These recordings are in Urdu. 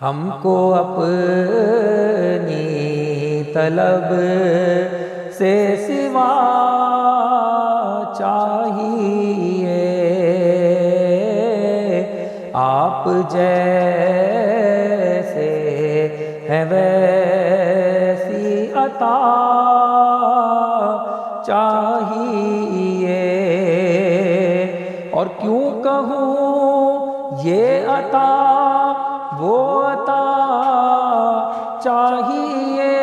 ہم کو اپنی طلب سے سوا چاہیے، آپ جیسے ہیں ویسی عطا چاہیے۔ اور کیوں کہوں یہ عطا وہ عطا چاہیے،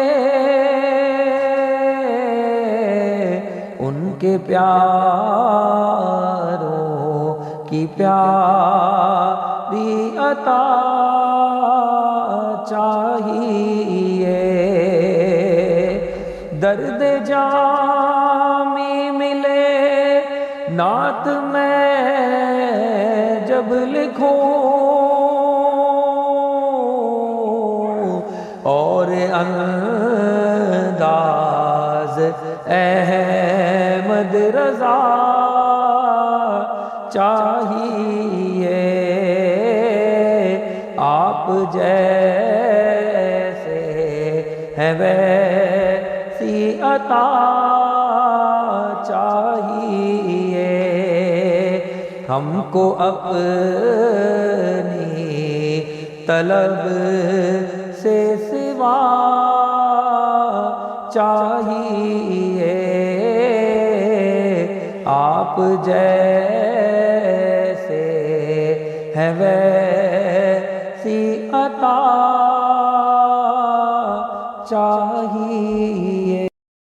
ان کے پیاروں کی پیاری عطا چاہیے۔ درد جامی ملے نعت میں جب لکھوں، اور انداز احمد رضا چاہیے، آپ جیسے ہیں ویسی عطا چاہیے۔ ہم کو اپنی طلب سے سوا چاہیے، آپ جیسے ہیں ویسی عطا